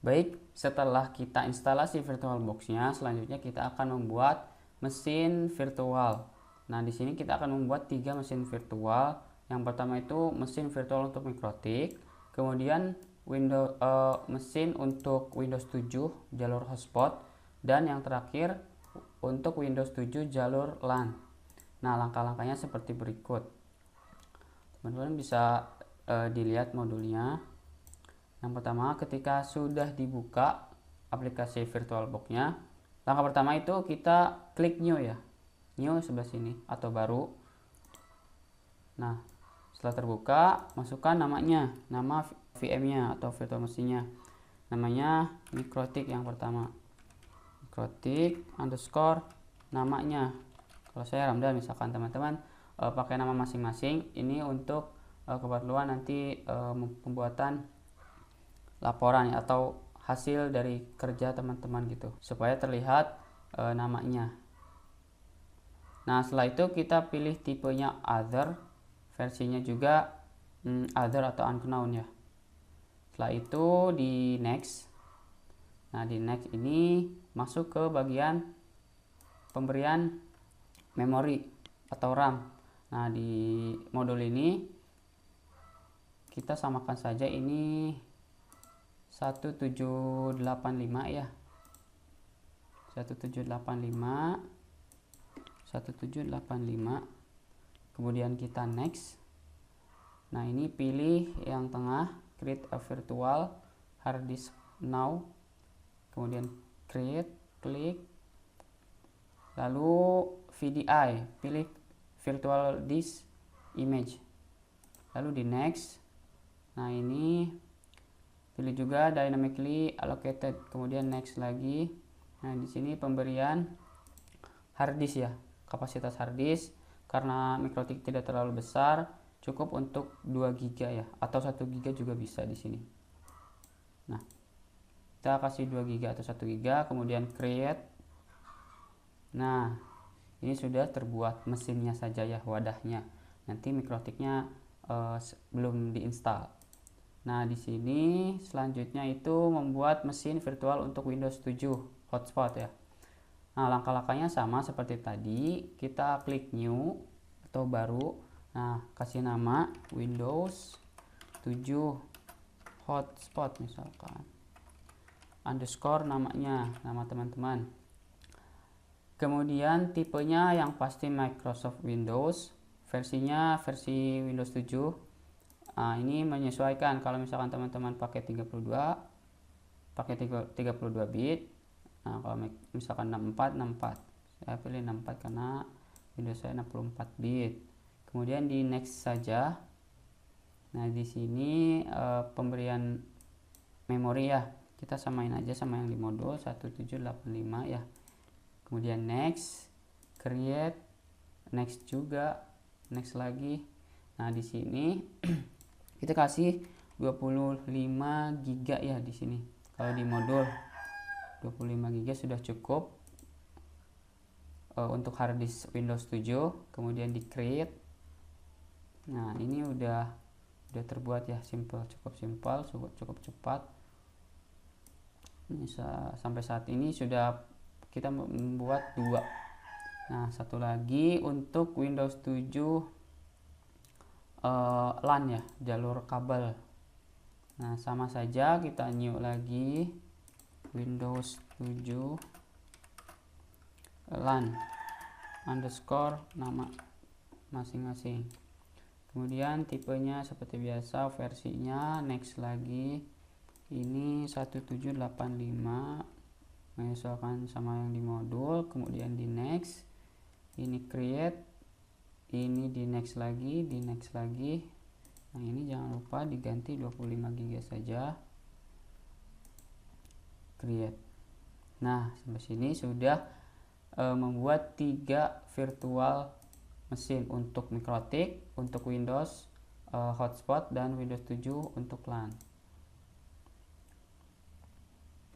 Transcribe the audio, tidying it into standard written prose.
Baik, setelah kita instalasi VirtualBox-nya, selanjutnya kita akan membuat mesin virtual. Nah, di sini kita akan membuat 3 mesin virtual. Yang pertama itu mesin virtual untuk Mikrotik, kemudian mesin untuk Windows 7 jalur hotspot, dan yang terakhir untuk Windows 7 jalur LAN. Nah, langkah-langkahnya seperti berikut. Teman-teman bisa dilihat modulnya. Yang pertama, ketika sudah dibuka aplikasi VirtualBox-nya, langkah pertama itu kita klik new ya. New sebelah sini atau baru. Nah, setelah terbuka, masukkan namanya, nama VM-nya atau virtual mesinnya. Namanya Mikrotik yang pertama. Mikrotik underscore namanya. Kalau saya Ramdan, misalkan teman-teman pakai nama masing-masing. Ini untuk keperluan nanti pembuatan laporan ya, atau hasil dari kerja teman-teman gitu, supaya terlihat namanya. Nah, setelah itu kita pilih tipenya other, versinya juga other atau unknown ya. Setelah itu di next. Nah, di next ini masuk ke bagian pemberian memori atau RAM. Nah, di modul ini kita samakan saja ini 1785 ya. 1785. Kemudian kita next. Nah, ini pilih yang tengah, create a virtual hard disk now. Kemudian create, klik. Lalu VDI, pilih virtual disk image. Lalu di next. Nah, ini pilih juga dynamically allocated, kemudian next lagi. Nah, di sini pemberian hard disk ya, kapasitas hard disk, karena Mikrotik tidak terlalu besar, cukup untuk 2 GB ya, atau 1 GB juga bisa di sini. Nah, kita kasih 2 GB atau 1 GB, kemudian create. Nah, ini sudah terbuat mesinnya saja ya, wadahnya. Nanti Mikrotiknya belum diinstal. Nah, di sini selanjutnya itu membuat mesin virtual untuk Windows 7 hotspot ya. Nah, langkah-langkahnya sama seperti tadi. Kita klik new atau baru. Nah, kasih nama Windows 7 hotspot misalkan. Underscore namanya, nama teman-teman. Kemudian tipenya yang pasti Microsoft Windows. Versinya versi Windows 7. Nah, ini menyesuaikan kalau misalkan teman-teman pakai 32 bit. Nah, kalau misalkan 64, saya pilih 64 karena Windows saya 64 bit. Kemudian di next saja. Nah, di sini pemberian memori ya, kita samain aja sama yang di modul 1785 ya. Kemudian next, create, next juga, next lagi. Nah, di sini kita kasih 25 GB ya di sini. Kalau di modul 25 GB sudah cukup untuk hard disk Windows 7. Kemudian di create. Nah, ini udah terbuat ya, cukup simple, cukup cepat. Ini sampai saat ini sudah kita membuat 2. Nah, satu lagi untuk Windows 7 LAN ya, jalur kabel. Nah, sama saja, kita new lagi Windows 7 LAN underscore nama masing-masing. Kemudian tipenya seperti biasa, versinya next lagi. Ini 1785, menyesuaikan sama yang di modul. Kemudian di next. Ini create. Ini di next lagi, di next lagi. Nah, ini jangan lupa diganti 25 GB saja. Create. Nah, sampai sini sudah membuat 3 virtual mesin untuk Mikrotik, untuk Windows hotspot, dan Windows 7 untuk LAN.